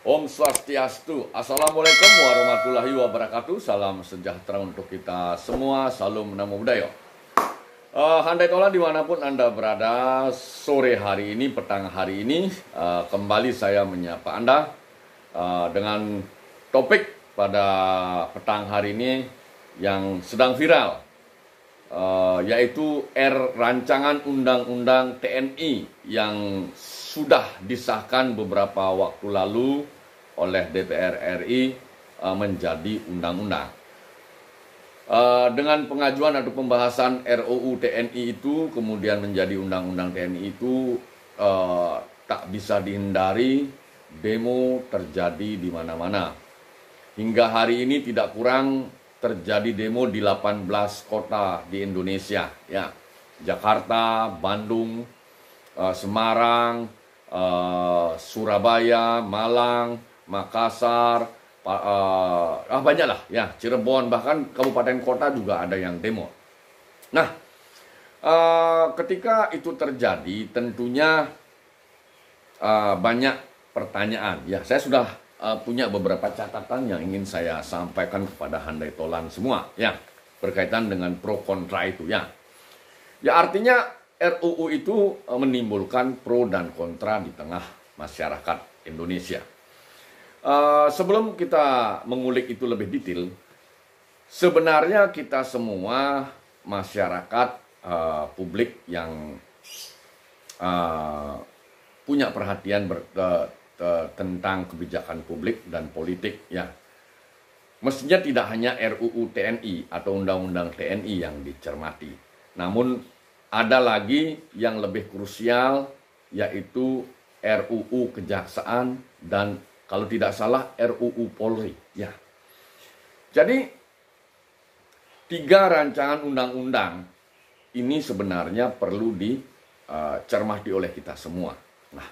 Om Swastiastu. Assalamualaikum warahmatullahi wabarakatuh. Salam sejahtera untuk kita semua. Salam Namo Buddhaya. Handai tolan dimanapun Anda berada, sore hari ini, petang hari ini, kembali saya menyapa Anda dengan topik pada petang hari ini yang sedang viral, yaitu rancangan undang-undang TNI yang sudah disahkan beberapa waktu lalu oleh DPR RI menjadi undang-undang. Dengan pengajuan atau pembahasan RUU TNI itu kemudian menjadi undang-undang TNI itu tak bisa dihindari, demo terjadi di mana-mana. Hingga hari ini tidak kurang terjadi demo di 18 kota di Indonesia, ya. Jakarta, Bandung, Semarang, Surabaya, Malang, Makassar, banyaklah ya, Cirebon, bahkan kabupaten kota juga ada yang demo. Nah, ketika itu terjadi tentunya banyak pertanyaan. Ya, saya sudah punya beberapa catatan yang ingin saya sampaikan kepada handai tolan semua, ya, berkaitan dengan pro kontra itu, ya. Ya, artinya RUU itu menimbulkan pro dan kontra di tengah masyarakat Indonesia. Sebelum kita mengulik itu lebih detail, sebenarnya kita semua masyarakat publik yang punya perhatian tentang kebijakan publik dan politik, ya. Mestinya tidak hanya RUU TNI atau Undang-Undang TNI yang dicermati, namun ada lagi yang lebih krusial, yaitu RUU Kejaksaan dan kalau tidak salah RUU Polri, ya. Jadi 3 rancangan undang-undang ini sebenarnya perlu dicermati oleh kita semua. Nah,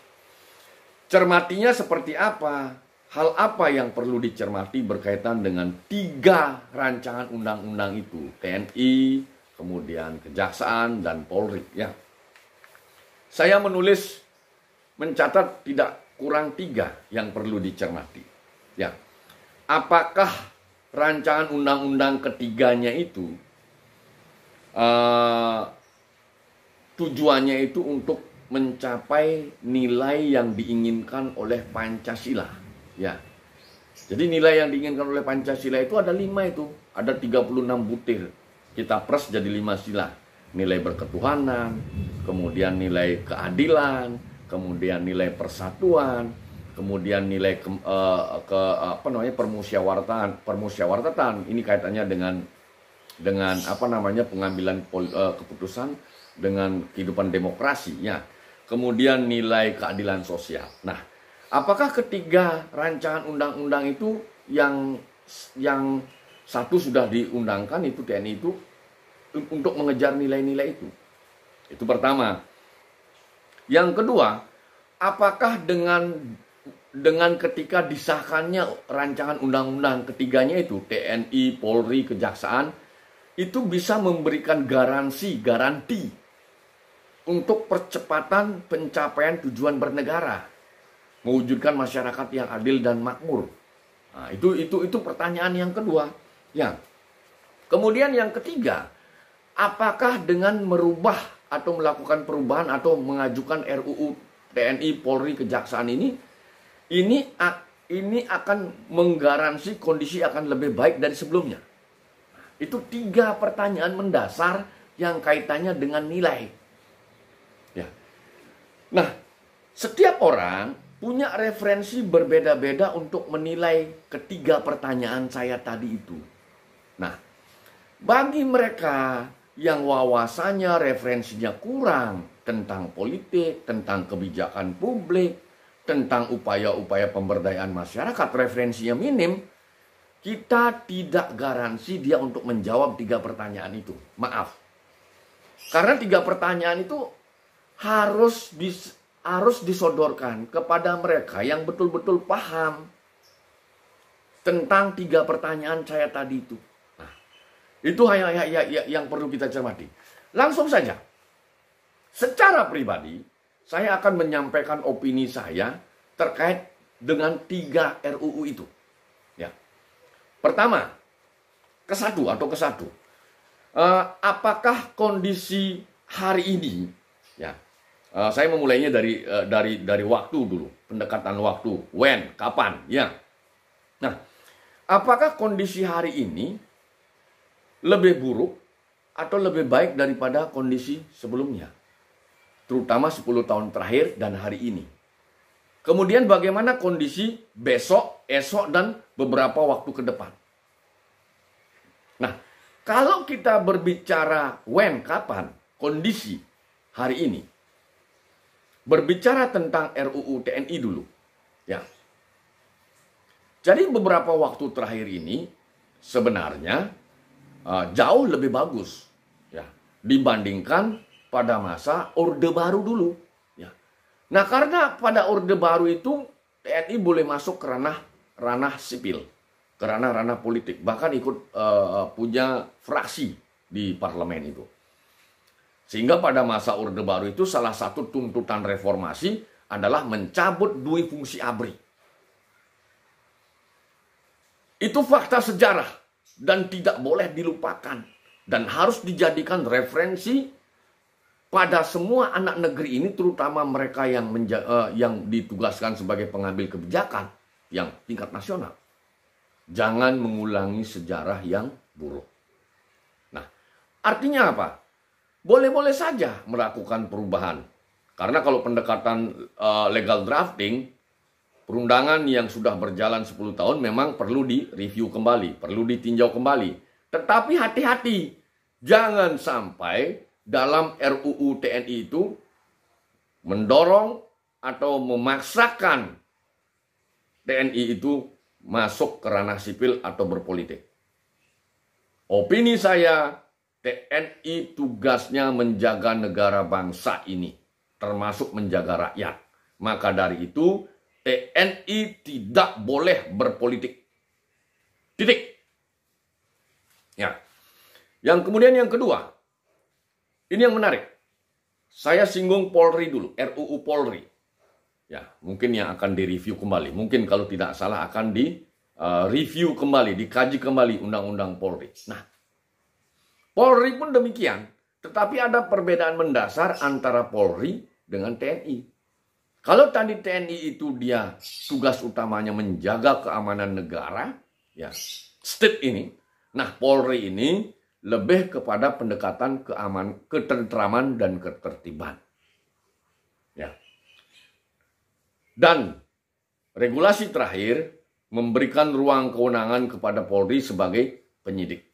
cermatinya seperti apa? Hal apa yang perlu dicermati berkaitan dengan 3 rancangan undang-undang itu? TNI, kemudian Kejaksaan dan Polri, ya. Saya mencatat tidak kurang 3 yang perlu dicermati, ya. Apakah rancangan undang-undang ketiganya itu tujuannya itu untuk mencapai nilai yang diinginkan oleh Pancasila, ya. Jadi nilai yang diinginkan oleh Pancasila itu ada 5 itu, ada 36 butir. Kita pres jadi 5 sila. Nilai berketuhanan, kemudian nilai keadilan, kemudian nilai persatuan, kemudian nilai permusyawaratan. Ini kaitannya dengan pengambilan keputusan dengan kehidupan demokrasi, ya. Kemudian nilai keadilan sosial. Nah, apakah ketiga rancangan undang-undang itu yang satu sudah diundangkan itu TNI itu untuk mengejar nilai-nilai itu? Itu pertama. Yang kedua, apakah dengan ketika disahkannya rancangan undang-undang ketiganya itu TNI, Polri, Kejaksaan itu bisa memberikan garansi untuk percepatan pencapaian tujuan bernegara, mewujudkan masyarakat yang adil dan makmur. Nah, itu pertanyaan yang kedua, ya. Kemudian yang ketiga, apakah dengan merubah atau melakukan perubahan atau mengajukan RUU TNI, Polri, Kejaksaan ini akan menggaransi kondisi akan lebih baik dari sebelumnya? Itu 3 pertanyaan mendasar yang kaitannya dengan nilai, ya. Nah, setiap orang punya referensi berbeda-beda untuk menilai ketiga pertanyaan saya tadi itu. Nah, bagi mereka yang wawasannya, referensinya kurang tentang politik, tentang kebijakan publik, tentang upaya-upaya pemberdayaan masyarakat, referensinya minim, kita tidak garansi dia untuk menjawab 3 pertanyaan itu. Maaf. Karena 3 pertanyaan itu harus disodorkan kepada mereka yang betul-betul paham tentang 3 pertanyaan saya tadi itu. Itu yang perlu kita cermati. Langsung saja, secara pribadi, saya akan menyampaikan opini saya terkait dengan 3 RUU itu. Ya. Pertama, ke satu. Apakah kondisi hari ini, ya, saya memulainya dari waktu dulu, pendekatan waktu, when, kapan, ya. Nah, apakah kondisi hari ini lebih buruk atau lebih baik daripada kondisi sebelumnya? Terutama 10 tahun terakhir dan hari ini. Kemudian bagaimana kondisi besok, esok, dan beberapa waktu ke depan. Nah, kalau kita berbicara when, kapan, kondisi hari ini, berbicara tentang RUU TNI dulu. Ya. Jadi beberapa waktu terakhir ini sebenarnya jauh lebih bagus, ya, dibandingkan pada masa Orde Baru dulu. Ya. Nah, karena pada Orde Baru itu TNI boleh masuk ke ranah sipil, ke ranah politik, bahkan ikut punya fraksi di parlemen itu. Sehingga pada masa Orde Baru itu salah satu tuntutan reformasi adalah mencabut 2 fungsi ABRI. Itu fakta sejarah dan tidak boleh dilupakan dan harus dijadikan referensi pada semua anak negeri ini, terutama mereka yang ditugaskan sebagai pengambil kebijakan yang tingkat nasional. Jangan mengulangi sejarah yang buruk. Nah, artinya apa? Boleh-boleh saja melakukan perubahan. Karena kalau pendekatan legal drafting, perundangan yang sudah berjalan 10 tahun memang perlu direview kembali, perlu ditinjau kembali. Tetapi hati-hati, jangan sampai dalam RUU TNI itu mendorong atau memaksakan TNI itu masuk ke ranah sipil atau berpolitik. Opini saya, TNI tugasnya menjaga negara bangsa ini, termasuk menjaga rakyat. Maka dari itu, TNI tidak boleh berpolitik. Titik. Ya. Yang kemudian yang kedua, ini yang menarik. Saya singgung Polri dulu, RUU Polri. Ya, mungkin yang akan direview kembali. Mungkin kalau tidak salah akan direview kembali, dikaji kembali Undang-Undang Polri. Nah, Polri pun demikian. Tetapi ada perbedaan mendasar antara Polri dengan TNI. Kalau tadi TNI itu dia tugas utamanya menjaga keamanan negara, ya, state ini. Nah, Polri ini lebih kepada pendekatan ketentraman dan ketertiban. Ya. Dan regulasi terakhir memberikan ruang kewenangan kepada Polri sebagai penyidik.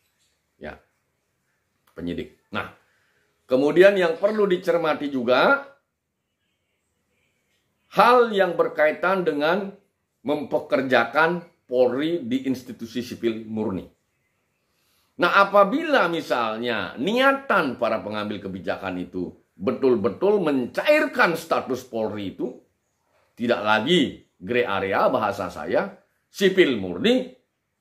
Ya. Penyidik. Nah, kemudian yang perlu dicermati juga hal yang berkaitan dengan mempekerjakan Polri di institusi sipil murni. Nah, apabila misalnya niatan para pengambil kebijakan itu betul-betul mencairkan status Polri itu, tidak lagi gray area bahasa saya, sipil murni,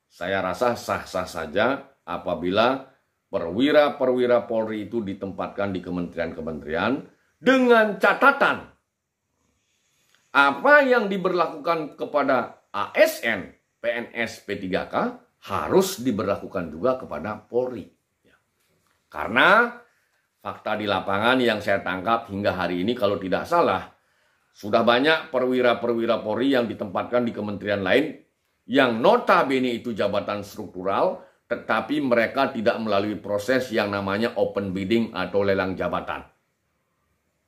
saya rasa sah-sah saja apabila perwira-perwira Polri itu ditempatkan di kementerian-kementerian dengan catatan apa yang diberlakukan kepada ASN, PNS, P3K harus diberlakukan juga kepada Polri. Karena fakta di lapangan yang saya tangkap hingga hari ini kalau tidak salah, sudah banyak perwira-perwira Polri yang ditempatkan di kementerian lain yang notabene itu jabatan struktural, tetapi mereka tidak melalui proses yang namanya open bidding atau lelang jabatan.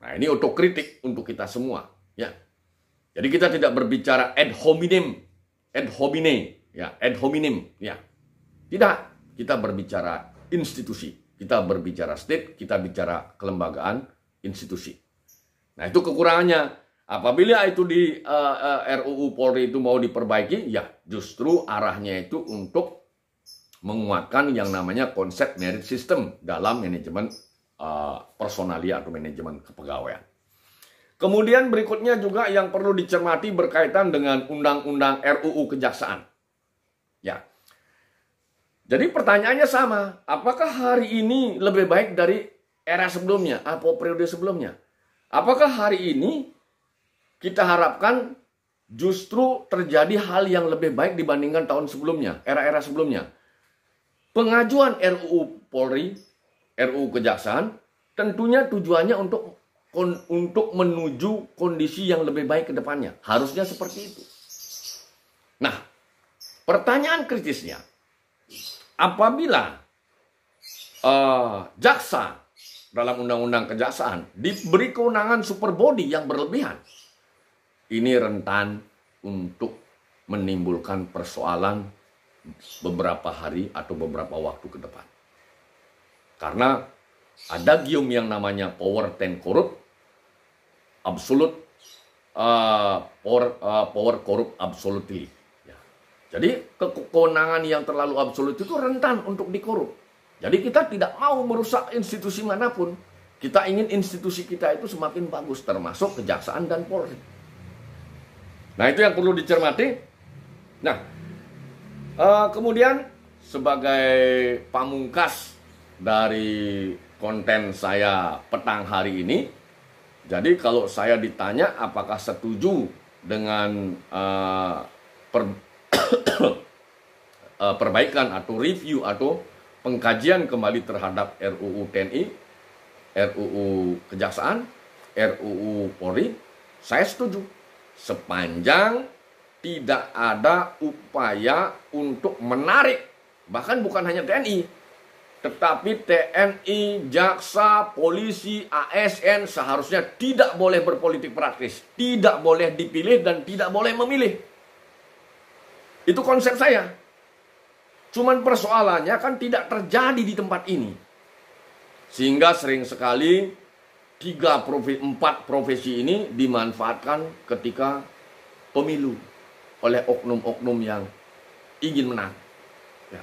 Nah, ini otokritik untuk kita semua. Ya. Jadi kita tidak berbicara ad hominem, ya. Tidak, kita berbicara institusi, kita berbicara state, kita bicara kelembagaan institusi. Nah, itu kekurangannya. Apabila itu di RUU Polri itu mau diperbaiki, ya justru arahnya itu untuk menguatkan yang namanya konsep merit system dalam manajemen personalia atau manajemen kepegawaian. Kemudian berikutnya juga yang perlu dicermati berkaitan dengan undang-undang RUU Kejaksaan. Ya. Jadi pertanyaannya sama, apakah hari ini lebih baik dari era sebelumnya atau periode sebelumnya? Apakah hari ini kita harapkan justru terjadi hal yang lebih baik dibandingkan tahun sebelumnya, era-era sebelumnya. Pengajuan RUU Polri, RUU Kejaksaan, tentunya tujuannya untuk menuju kondisi yang lebih baik ke depannya. Harusnya seperti itu. Nah, pertanyaan kritisnya, apabila jaksa dalam undang-undang kejaksaan diberi kewenangan super body yang berlebihan, ini rentan untuk menimbulkan persoalan beberapa hari atau beberapa waktu ke depan. Karena ada gium yang namanya power ten corrupt, absolute power corrupt absolutely. Ya. Jadi kewenangan yang terlalu absolut itu rentan untuk dikorup. Jadi kita tidak mau merusak institusi manapun. Kita ingin institusi kita itu semakin bagus, termasuk kejaksaan dan Polri. Nah, itu yang perlu dicermati. Nah, kemudian sebagai pamungkas dari konten saya petang hari ini, jadi kalau saya ditanya apakah setuju dengan perbaikan atau review atau pengkajian kembali terhadap RUU TNI, RUU Kejaksaan, RUU Polri, saya setuju. Sepanjang tidak ada upaya untuk menarik, bahkan bukan hanya TNI, tetapi TNI, jaksa, polisi, ASN seharusnya tidak boleh berpolitik praktis, tidak boleh dipilih dan tidak boleh memilih. Itu konsep saya. Cuman persoalannya kan tidak terjadi di tempat ini. Sehingga sering sekali 4 profesi ini dimanfaatkan ketika pemilu oleh oknum-oknum yang ingin menang. Ya.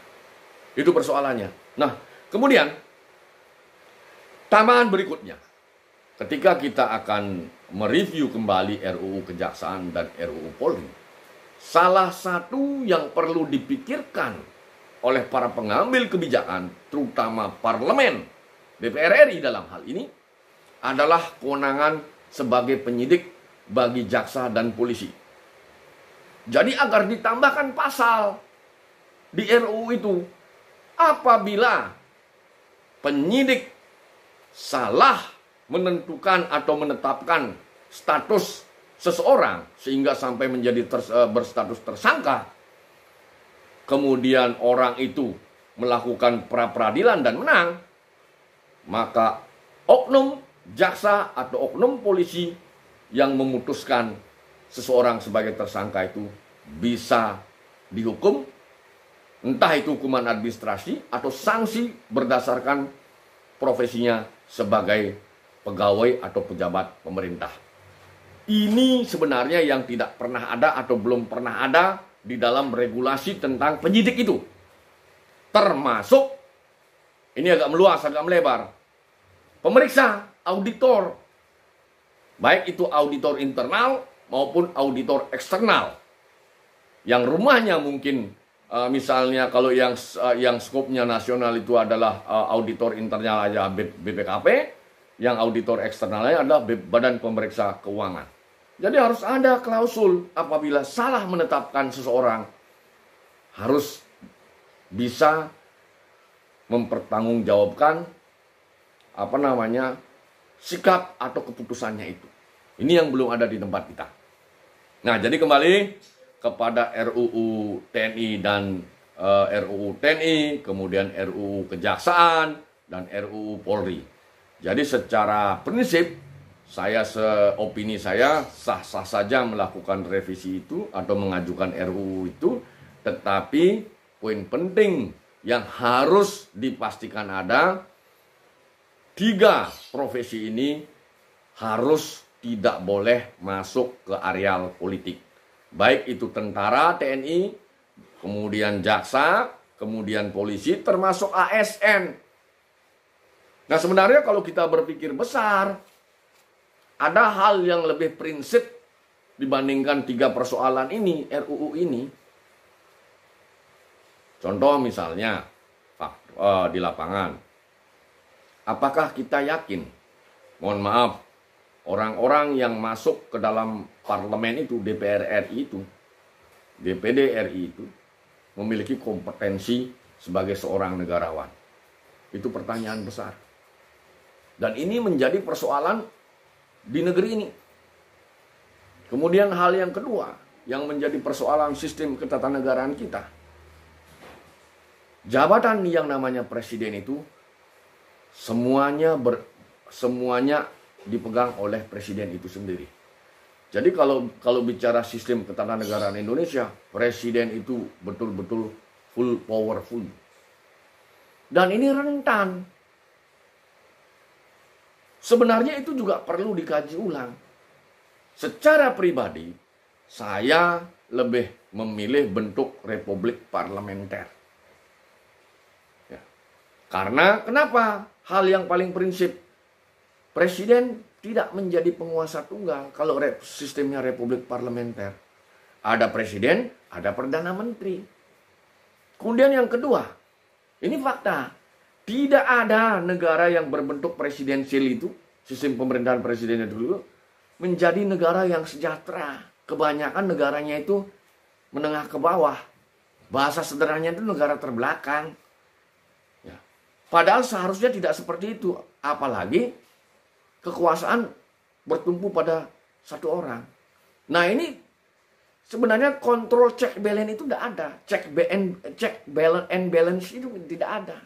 Itu persoalannya. Nah, kemudian tambahan berikutnya, ketika kita akan mereview kembali RUU Kejaksaan dan RUU Polri, salah satu yang perlu dipikirkan oleh para pengambil kebijakan, terutama parlemen, DPR RI dalam hal ini, adalah kewenangan sebagai penyidik bagi jaksa dan polisi. Jadi agar ditambahkan pasal di RUU itu, apabila penyidik salah menentukan atau menetapkan status seseorang sehingga sampai menjadi berstatus tersangka, kemudian orang itu melakukan pra-peradilan dan menang, maka oknum jaksa atau oknum polisi yang memutuskan seseorang sebagai tersangka itu bisa dihukum, entah itu hukuman administrasi atau sanksi berdasarkan profesinya sebagai pegawai atau pejabat pemerintah. Ini sebenarnya yang tidak pernah ada atau belum pernah ada di dalam regulasi tentang penyidik itu. Termasuk, ini agak meluas, agak melebar, pemeriksa, auditor, baik itu auditor internal maupun auditor eksternal, yang rumahnya mungkin misalnya kalau yang skopnya nasional itu adalah auditor internal aja BPKP, yang auditor eksternalnya adalah Badan Pemeriksa Keuangan. Jadi harus ada klausul apabila salah menetapkan seseorang, harus bisa mempertanggungjawabkan sikap atau keputusannya itu. Ini yang belum ada di tempat kita. Nah, jadi kembali kepada RUU TNI dan RUU TNI, kemudian RUU Kejaksaan dan RUU Polri. Jadi secara prinsip opini saya sah-sah saja melakukan revisi itu atau mengajukan RUU itu, tetapi poin penting yang harus dipastikan ada, 3 profesi ini harus tidak boleh masuk ke areal politik. Baik itu tentara, TNI, kemudian jaksa, kemudian polisi, termasuk ASN. Nah, sebenarnya kalau kita berpikir besar, ada hal yang lebih prinsip dibandingkan 3 persoalan ini, RUU ini. Contoh misalnya, di lapangan. Apakah kita yakin, mohon maaf, orang-orang yang masuk ke dalam parlemen itu, DPR RI itu, DPD RI itu, memiliki kompetensi sebagai seorang negarawan? Itu pertanyaan besar. Dan ini menjadi persoalan di negeri ini. Kemudian hal yang kedua, yang menjadi persoalan sistem ketatanegaraan kita. Jabatan yang namanya presiden itu semuanya dipegang oleh presiden itu sendiri. Jadi kalau bicara sistem ketatanegaraan Indonesia, presiden itu betul-betul full powerful. Dan ini rentan. Sebenarnya itu juga perlu dikaji ulang. Secara pribadi, saya lebih memilih bentuk republik parlementer. Ya. Karena kenapa? Hal yang paling prinsip, presiden tidak menjadi penguasa tunggal kalau sistemnya republik parlementer. Ada presiden, ada perdana menteri. Kemudian yang kedua, ini fakta. Tidak ada negara yang berbentuk presidensial itu, sistem pemerintahan presiden dulu, menjadi negara yang sejahtera. Kebanyakan negaranya itu menengah ke bawah. Bahasa sederhananya itu negara terbelakang. Ya. Padahal seharusnya tidak seperti itu. Apalagi kekuasaan bertumpu pada satu orang. Nah ini sebenarnya kontrol check balance itu tidak ada. Check balance and balance itu tidak ada.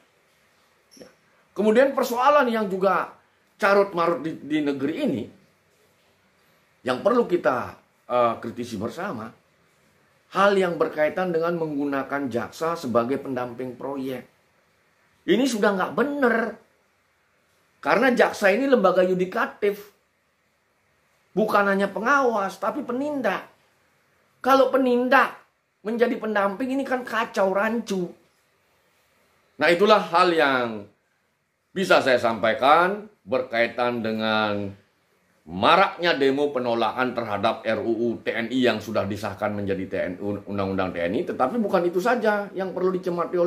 Ya. Kemudian persoalan yang juga carut-marut di negeri ini, yang perlu kita kritisi bersama, hal yang berkaitan dengan menggunakan jaksa sebagai pendamping proyek. Ini sudah nggak benar. Karena jaksa ini lembaga yudikatif. Bukan hanya pengawas, tapi penindak. Kalau penindak menjadi pendamping, ini kan kacau rancu. Nah itulah hal yang bisa saya sampaikan berkaitan dengan maraknya demo penolakan terhadap RUU TNI yang sudah disahkan menjadi Undang-Undang TNI. Tetapi bukan itu saja yang perlu dicermati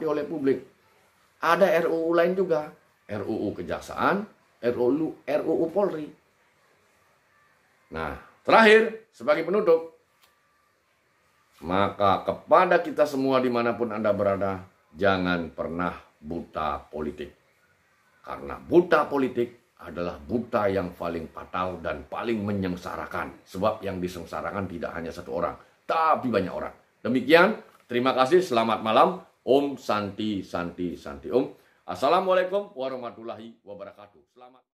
oleh publik. Ada RUU lain juga, RUU Kejaksaan, RUU Polri. Nah, terakhir sebagai penutup, maka kepada kita semua dimanapun Anda berada, jangan pernah buta politik. Karena buta politik adalah buta yang paling fatal dan paling menyengsarakan. Sebab yang disengsarakan tidak hanya satu orang, tapi banyak orang. Demikian, terima kasih, selamat malam. Om Santi Santi Santi Om. Assalamualaikum warahmatullahi wabarakatuh. Selamat